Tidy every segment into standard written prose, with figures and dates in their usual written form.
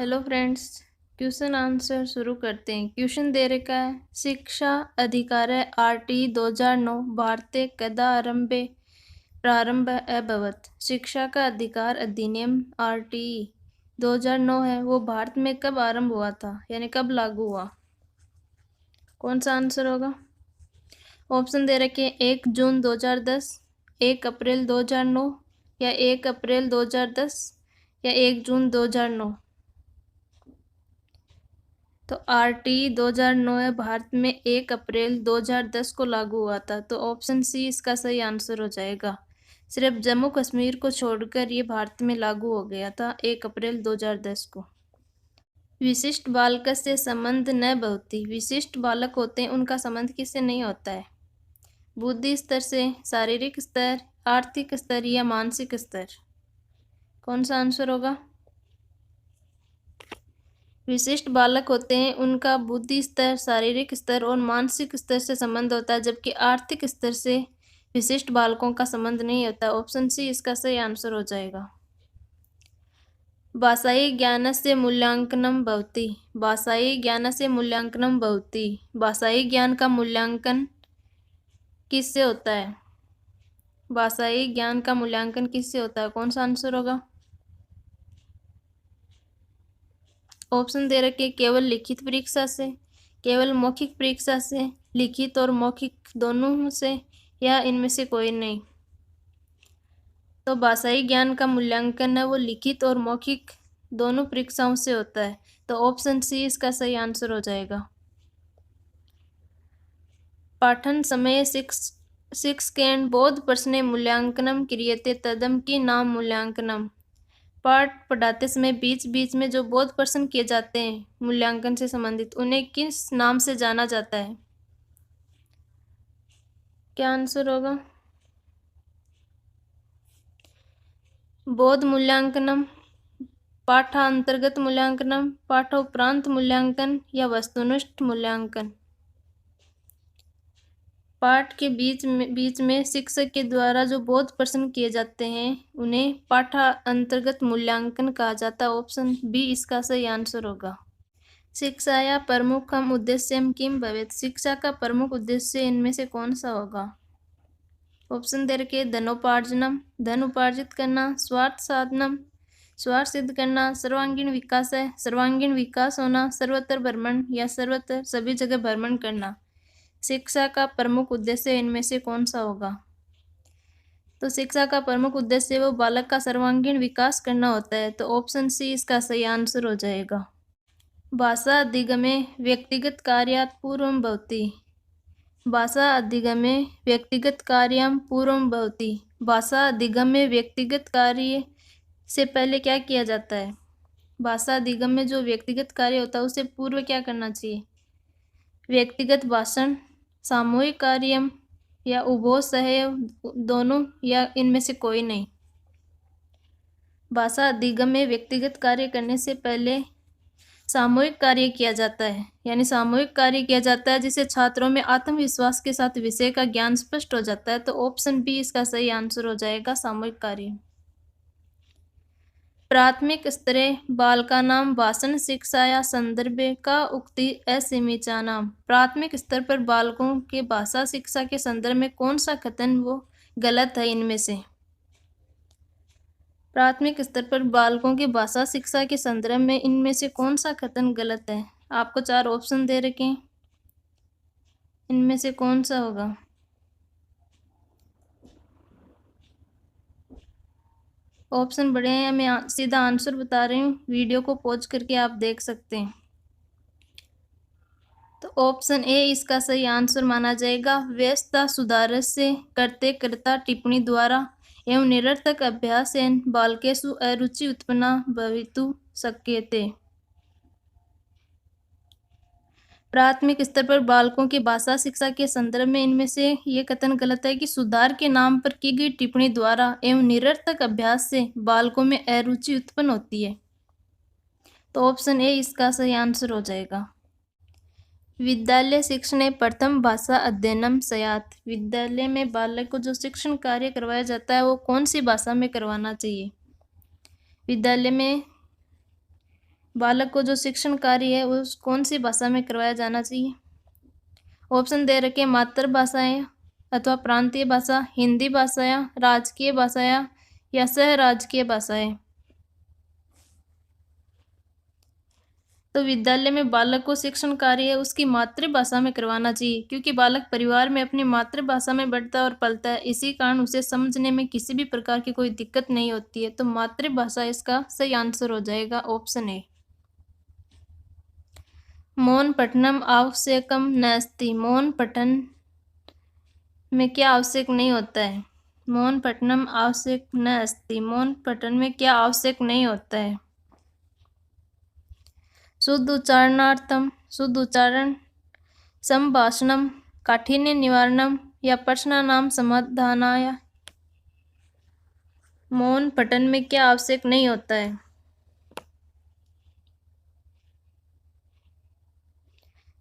Hello friends, question answer शुरू करते हैं। क्वेश्चन दे रखा है, शिक्षा अधिकार RT 2009 भारते कदा प्रारंभ अभवत। शिक्षा का अधिकार अधिनियम RT 2009 है, वो भारत में कब आरंभ हुआ था, यानी कब लागू हुआ। कौन सा आंसर होगा। ऑप्शन दे रखे 1 जून 2010, 1 अप्रैल 2009 या 1 अप्रैल 2010 या 1 जून 2009। तो RT 2009 भारत में 1 अप्रैल 2010 को लागू हुआ था। तो ऑप्शन सी इसका सही आंसर हो जाएगा। सिर्फ जम्मू कश्मीर को छोड़कर ये भारत में लागू हो गया था 1 अप्रैल 2010 को। विशिष्ट बालक से संबंध न भवति। विशिष्ट बालक होते हैं, उनका संबंध किससे नहीं होता है। बुद्धि स्तर से, शारीरिक स्तर, आर्थिक स्तर या मानसिक स्तर। कौन सा आंसर होगा। विशिष्ट बालक होते हैं, उनका बुद्धि स्तर, शारीरिक स्तर और मानसिक स्तर से संबंध होता है, जबकि आर्थिक स्तर से विशिष्ट बालकों का संबंध नहीं होता। ऑप्शन सी इसका सही आंसर हो जाएगा। भाषाई ज्ञानस्य मूल्यांकनम भवति। भाषाई ज्ञानस्य मूल्यांकनम भवति। भाषाई ज्ञान का मूल्यांकन किससे होता है। भाषाई ज्ञान का मूल्यांकन किससे होता है। कौन सा आंसर होगा। ऑप्शन दे रखे केवल लिखित परीक्षा से, केवल मौखिक परीक्षा से, लिखित और मौखिक दोनों से, या इनमें से कोई नहीं। तो भाषाई ज्ञान का मूल्यांकन है वो लिखित और मौखिक दोनों परीक्षाओं से होता है। तो ऑप्शन सी इसका सही आंसर हो जाएगा। पाठन समय शिक्षकेन बोध प्रश्ने मूल्यांकनम क्रियते तदम की नाम मूल्यांकनम। पाठ पढ़ाते समय बीच बीच में जो बोध प्रश्न किए जाते हैं मूल्यांकन से संबंधित, उन्हें किस नाम से जाना जाता है। क्या आंसर होगा। बोध मूल्यांकनम, पाठांतर्गत मूल्यांकनम, पाठोपरांत मूल्यांकन या वस्तुनिष्ठ मूल्यांकन। पाठ के बीच में शिक्षक के द्वारा जो बोध प्रश्न किए जाते हैं उन्हें पाठांतर्गत मूल्यांकन कहा जाता है। ऑप्शन बी इसका सही आंसर होगा। शिक्षाया प्रमुखम उद्देश्यम किम भवेत्। शिक्षा का प्रमुख उद्देश्य इनमें से कौन सा होगा। ऑप्शन दे रखे धनोपार्जनम, धन उपार्जित करना, स्वार्थ साधनम, स्वार्थ सिद्ध करना, सर्वांगीण विकास है, सर्वांगीण विकास होना, सर्वत्र भ्रमण या सर्वत्र सभी जगह भ्रमण करना। शिक्षा का प्रमुख उद्देश्य इनमें से कौन सा होगा। तो शिक्षा का प्रमुख उद्देश्य वो बालक का सर्वांगीण विकास करना होता है। तो ऑप्शन सी इसका सही आंसर हो जाएगा। भाषा अधिगमे व्यक्तिगत कार्यात् पूर्वं भवति। भाषा अधिगमे व्यक्तिगत कार्यां पूर्वं भवति। भाषा अधिगम में व्यक्तिगत कार्य से पहले क्या किया जाता है। भाषा अधिगम में जो व्यक्तिगत कार्य होता है उससे पूर्व क्या करना चाहिए। व्यक्तिगत भाषण, सामूहिक कार्य या उभय सहयोग दोनों, या इनमें से कोई नहीं। भाषा अधिगम में व्यक्तिगत कार्य करने से पहले सामूहिक कार्य किया जाता है, यानी सामूहिक कार्य किया जाता है जिससे छात्रों में आत्मविश्वास के साथ विषय का ज्ञान स्पष्ट हो जाता है। तो ऑप्शन बी इसका सही आंसर हो जाएगा, सामूहिक कार्य। प्राथमिक स्तरे बालकानां भाषण शिक्षाया संदर्भे का उक्ति असमीचीनाम्। प्राथमिक स्तर पर बालकों के भाषा शिक्षा के संदर्भ में कौन सा कथन वो गलत है। इनमें से प्राथमिक स्तर पर बालकों की भाषा शिक्षा के संदर्भ में इनमें से कौन सा कथन गलत है। आपको 4 ऑप्शन दे रखे हैं, इनमें से कौन सा होगा। ऑप्शन बड़े हैं, मैं सीधा आंसर बता रही हूँ, वीडियो को पॉज करके आप देख सकते हैं। तो ऑप्शन ए इसका सही आंसर माना जाएगा। व्यस्तता सुधारस्य करते कर्ता टिप्पणी द्वारा एवं निरर्थक अभ्यासेन बालकेषु अरुचि उत्पन्ना भवितुं शक्यते। प्राथमिक स्तर पर बालकों की भाषा शिक्षा के संदर्भ में इनमें से ये कथन गलत है कि सुधार के नाम पर की गई टिप्पणी द्वारा एवं निरर्थक अभ्यास से बालकों में अरुचि उत्पन्न होती है। तो ऑप्शन ए इसका सही आंसर हो जाएगा। विद्यालय शिक्षणे प्रथम भाषा अध्ययनम स्यात्। विद्यालय में बालक को जो शिक्षण कार्य करवाया जाता है वो कौन सी भाषा में करवाना चाहिए। विद्यालय में बालक को जो शिक्षण कार्य है उस कौन सी भाषा में करवाया जाना चाहिए? ऑप्शन दे रखे मातृभाषाएं अथवा प्रांतीय भाषा, हिंदी भाषा, राजकीय भाषाएं या सह राजकीय भाषाएं। तो विद्यालय में बालक को शिक्षण कार्य उसकी मातृभाषा में करवाना चाहिए, क्योंकि बालक परिवार में अपनी मातृभाषा में बढ़ता है और पलता है, इसी कारण उसे समझने में किसी भी प्रकार की कोई दिक्कत नहीं होती है। तो मातृभाषा इसका सही आंसर हो जाएगा ऑप्शन ए। मौन पठनम आवश्यकम नास्ति। मौन पठन में क्या आवश्यक नहीं होता है? मौन पठनम आवश्यक न अस्ति। मौन पठन में क्या आवश्यक नहीं होता है? शुद्ध उच्चारणार्थम, शुद्ध उच्चारण, संभाषणम, काठिन्य निवारणम या प्रश्नानाम समाधानाय। मौन पठन में क्या आवश्यक नहीं होता है?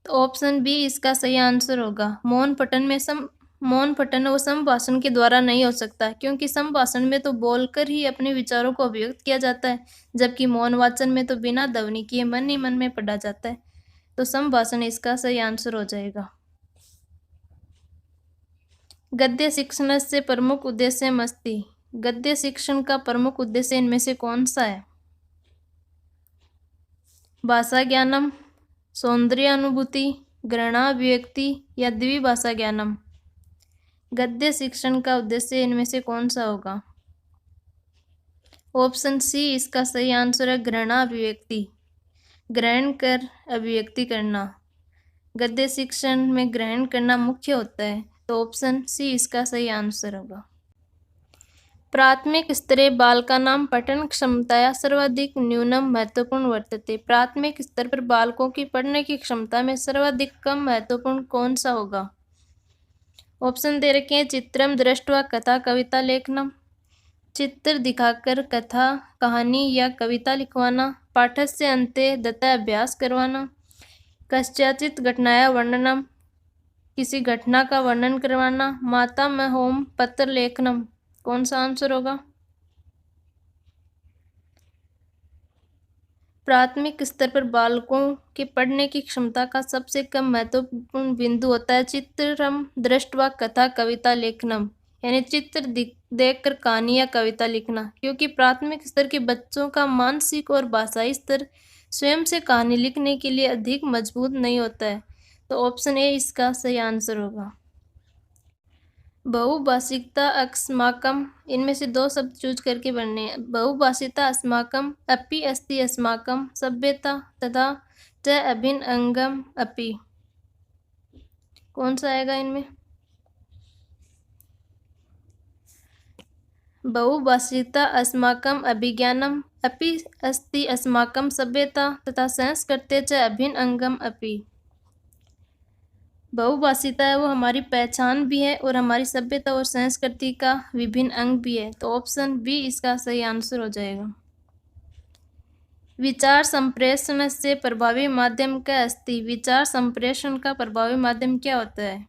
तो ऑप्शन बी इसका सही आंसर होगा। मौन पठन और संभाषण के द्वारा नहीं हो सकता, क्योंकि संभाषण में तो बोलकर ही अपने विचारों को अभिव्यक्त किया जाता है, जबकि मौन वाचन में तो बिना ध्वनि किए मन ही मन में पढ़ा जाता है। तो संभाषण इसका सही आंसर हो जाएगा। गद्य शिक्षण से प्रमुख उद्देश्य मस्ती। गद्य शिक्षण का प्रमुख उद्देश्य इनमें से कौन सा है? भाषा ज्ञानम, सौंदर्य अनुभूति, ग्रहणाभिव्यक्ति या द्विभाषा ज्ञानम। गद्य शिक्षण का उद्देश्य इनमें से कौन सा होगा? ऑप्शन सी इसका सही आंसर है, ग्रहणाभिव्यक्ति। ग्रहण कर अभिव्यक्ति करना। गद्य शिक्षण में ग्रहण करना मुख्य होता है, तो ऑप्शन सी इसका सही आंसर होगा। प्राथमिक स्तरे बालकानां पठन क्षमताया सर्वाधिक न्यूनम महत्वपूर्ण वर्तते। प्राथमिक स्तर पर बालकों की पढ़ने की क्षमता में सर्वाधिक कम महत्वपूर्ण कौन सा होगा? ऑप्शन दे रखे हैं चित्रम दृष्ट्वा कथा कविता लेखनम। चित्र दिखाकर कथा, कहानी या कविता लिखवाना। पाठस्य अन्ते दत्ता अभ्यास करवाना। कस्याचित घटनाया वर्णनम, किसी घटना का वर्णन करवाना। माता में होम पत्र लेखनम। कौन सा आंसर होगा? प्राथमिक स्तर पर बालकों के पढ़ने की क्षमता का सबसे कम महत्वपूर्ण बिंदु होता है चित्रम दृष्ट्वा कथा कविता लेखनम, यानी चित्र देखकर कहानी या कविता लिखना, क्योंकि प्राथमिक स्तर के बच्चों का मानसिक और भाषाई स्तर स्वयं से कहानी लिखने के लिए अधिक मजबूत नहीं होता है। तो ऑप्शन ए इसका सही आंसर होगा। बहुभाषिकता अस्माकम, इनमें से दो शब्द चूज करके बनने हैं। बहुभाषिता अस्माकम, अपि अस्ति अस्माकम, सभ्यता तथा च अभिन्न अंगम अपि। कौन सा आएगा इनमें? बहुभाषिता अस्माकम अभिज्ञानम, अपि अस्ति अस्माकम सभ्यता तथा संस्कृते च अभिन्न अंगम अपि। बहुभाषिता है वो हमारी पहचान भी है और हमारी सभ्यता और संस्कृति का विभिन्न अंग भी है, तो ऑप्शन बी इसका सही आंसर हो जाएगा। विचार संप्रेषण से प्रभावी माध्यम क्या अस्ति। विचार संप्रेषण का प्रभावी माध्यम क्या होता है?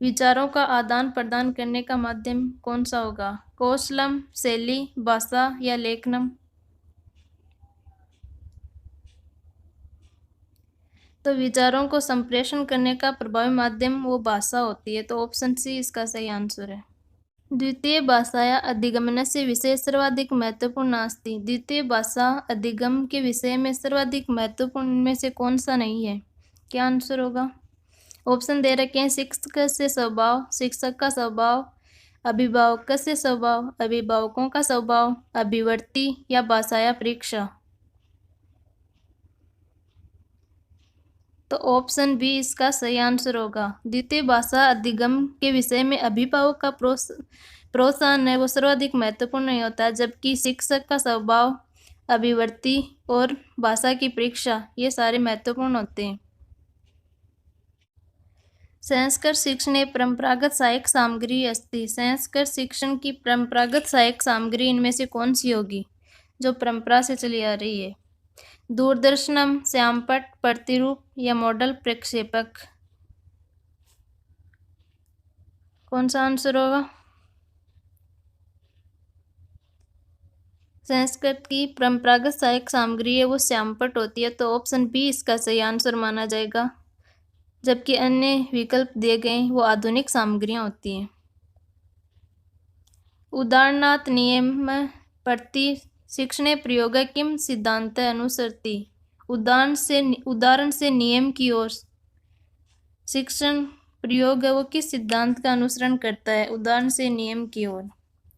विचारों का आदान प्रदान करने का माध्यम कौन सा होगा? कौशलम, शैली, भाषा या लेखनम। तो विचारों को संप्रेषण करने का प्रभावी माध्यम वो भाषा होती है, तो ऑप्शन सी इसका सही आंसर है। द्वितीय भाषाया अधिगमनस्य विषय सर्वाधिक महत्वपूर्ण नास्ति। द्वितीय भाषा अधिगम के विषय में सर्वाधिक महत्वपूर्ण में से कौन सा नहीं है? क्या आंसर होगा? ऑप्शन दे रखे हैं शिक्षक से स्वभाव, शिक्षक का स्वभाव, अभिभावक से स्वभाव, अभिभावकों का स्वभाव, अभिवर्ती या भाषाया परीक्षा। तो ऑप्शन बी इसका सही आंसर होगा। द्वितीय भाषा अधिगम के विषय में अभिभावक का प्रोत्साहन है वो सर्वाधिक महत्वपूर्ण नहीं होता है, जबकि शिक्षक का स्वभाव, अभिवर्ती और भाषा की परीक्षा ये सारे महत्वपूर्ण होते हैं। संस्कृत शिक्षणे परंपरागत सहायक सामग्री अस्ति। संस्कृत शिक्षण की परंपरागत सहायक सामग्री इनमें से कौन सी होगी जो परंपरा से चली आ रही है? दूरदर्शनम, श्यामपट्ट, प्रतिरूप या मॉडल प्रक्षेपक। कौन सा आंसर होगा? संस्कृत की परंपरागत सहायक सामग्री है वो श्यामपट्ट होती है, तो ऑप्शन बी इसका सही आंसर माना जाएगा। जबकि अन्य विकल्प दिए गए वो आधुनिक सामग्रियां होती हैं। उदाहरणात् नियम प्रति शिक्षणे प्रयोग किम सिद्धांत अनुसरति। उदाहरण से नियम की ओर शिक्षण प्रयोग है वो किस सिद्धांत का अनुसरण करता है। उदाहरण से नियम की ओर।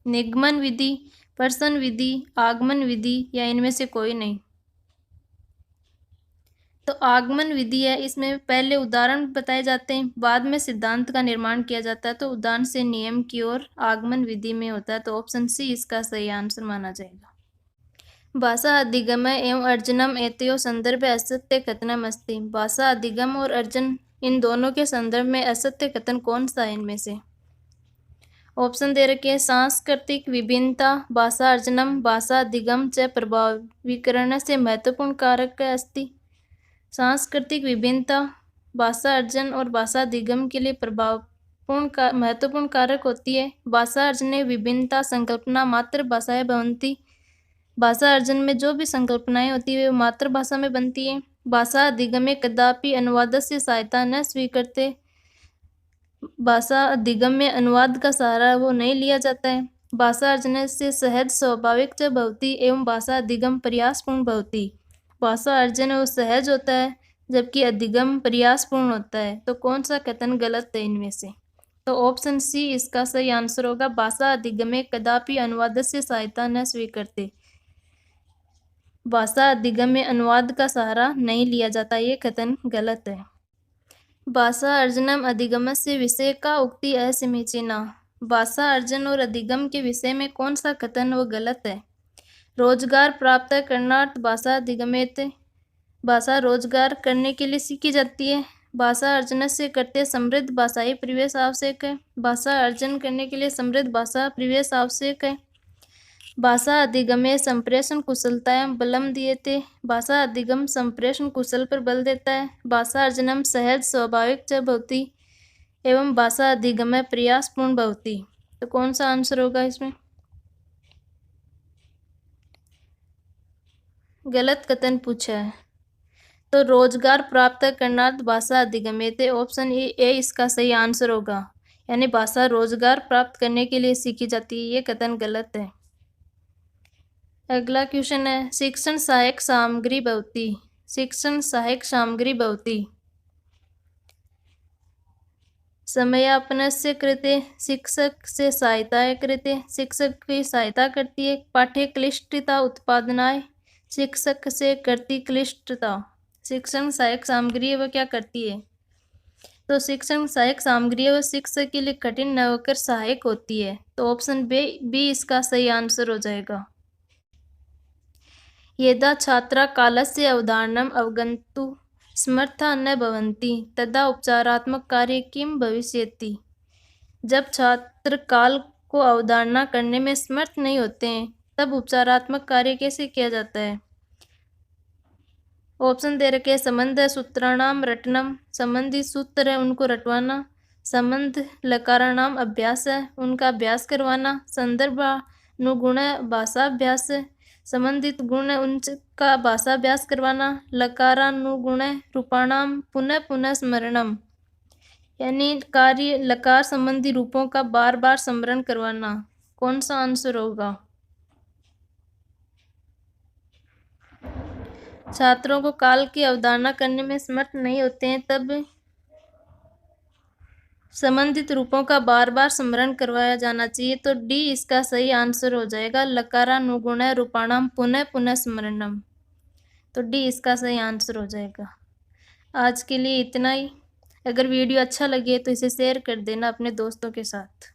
निगमन विधि, प्रश्न विधि, आगमन विधि या इनमें से कोई नहीं। तो आगमन विधि है, इसमें पहले उदाहरण बताए जाते हैं, बाद में सिद्धांत का निर्माण किया जाता है। तो उदाहरण से नियम की ओर आगमन विधि में होता है, तो ऑप्शन सी इसका सही आंसर माना जाएगा। भाषा अधिगम एवं अर्जनम एतयो संदर्भ असत्य कथनम अस्ति। भाषा अधिगम और अर्जन इन दोनों के संदर्भ में असत्य कथन कौन सा है इनमें से। ऑप्शन दे रखे हैं सांस्कृतिक विभिन्नता, भाषा अर्जनम, भाषा अधिगम च प्रभावीकरण से महत्वपूर्ण कारक अस्ति। सांस्कृतिक विभिन्नता, भाषा अर्जन और भाषा अधिगम के लिए महत्वपूर्ण कारक होती है। भाषा अर्जने विभिन्नता संकल्पना मातृभाषाएं भवन्ति। भाषा अर्जन में जो भी संकल्पनाएं होती है वो मातृभाषा में बनती है। भाषा अधिगम में कदापि अनुवाद से सहायता न स्वीकृत्य। भाषा अधिगम में अनुवाद का सहारा वो नहीं लिया जाता है। भाषा अर्जन से सहज स्वाभाविक च भवति एवं भाषा अधिगम प्रयासपूर्ण भवति। भाषा अर्जन वो सहज होता है जबकि अधिगम प्रयासपूर्ण होता है। तो कौन सा कथन गलत है इनमें से। तो ऑप्शन सी इसका सही आंसर होगा। भाषा अधिगम में कदापि अनुवाद से सहायता न स्वीकृत्य। भाषा अधिगम में अनुवाद का सहारा नहीं लिया जाता, ये कथन गलत है। भाषा अर्जनम अधिगम से विषय का उक्ति असमीचीना। भाषा अर्जन और अधिगम के विषय में कौन सा कथन वो गलत है। रोजगार प्राप्त करनार्थ भाषा अधिगमेत। भाषा रोजगार करने के लिए सीखी जाती है। भाषा अर्जन से करते समृद्ध भाषाई परिवेश आवश्यक है। भाषा अर्जन करने के लिए समृद्ध भाषा परिवेश आवश्यक है। भाषा अधिगमे संप्रेषण कुशलताएं बलम दिएते। भाषा अधिगम संप्रेषण कुशल पर बल देता है। भाषा अर्जनम सहज स्वाभाविक च भवति एवं भाषा अधिगम प्रयासपूर्ण भवति। तो कौन सा आंसर होगा इसमें। गलत कथन पूछा है, तो रोजगार प्राप्त करनार्थ भाषा अधिगमेते, ऑप्शन ए इसका सही आंसर होगा। यानी भाषा रोजगार प्राप्त करने के लिए सीखी जाती है, ये कथन गलत है। अगला क्वेश्चन है शिक्षण सहायक सामग्री भवति। शिक्षण सहायक सामग्री भवति समयापनस्य कृते, शिक्षक से सहायता कृते, शिक्षक की सहायता करती है। पाठ्य क्लिष्टता उत्पादनाय, शिक्षक से करती क्लिष्टता। शिक्षण सहायक सामग्री है वह क्या करती है। तो शिक्षण सहायक सामग्री है वह शिक्षक के लिए कठिन न होकर सहायक होती है। तो ऑप्शन बी इसका सही आंसर हो जाएगा। यदा छात्रा कालस्य अवधारणम अवगन्तुं समर्था न भवन्ति तदा उपचारात्मक कार्य किम भविष्यति। जब छात्र काल को अवधारणा करने में समर्थ नहीं होते हैं तब उपचारात्मक कार्य कैसे किया जाता है। ऑप्शन दे रखे संबंध सूत्राणाम रटनम, संबंधी सूत्र है उनको रटवाना। संबंध लकाराणाम अभ्यास है उनका अभ्यास करवाना। संदर्भानुगुण भाषाभ्यास, संबंधित गुण उनका भाषाभ्यास करवाना। लकारानुगुण रूपाणाम पुनः पुनः स्मरणम, यानी कार्य लकार संबंधी रूपों का बार बार स्मरण करवाना। कौन सा आंसर होगा। छात्रों को काल की अवधारणा करने में समर्थ नहीं होते हैं तब संबंधित रूपों का बार बार स्मरण करवाया जाना चाहिए। तो डी इसका सही आंसर हो जाएगा। लकारानुगुण रूपाणाम पुनः पुनः स्मरणम, तो डी इसका सही आंसर हो जाएगा। आज के लिए इतना ही। अगर वीडियो अच्छा लगे तो इसे शेयर कर देना अपने दोस्तों के साथ।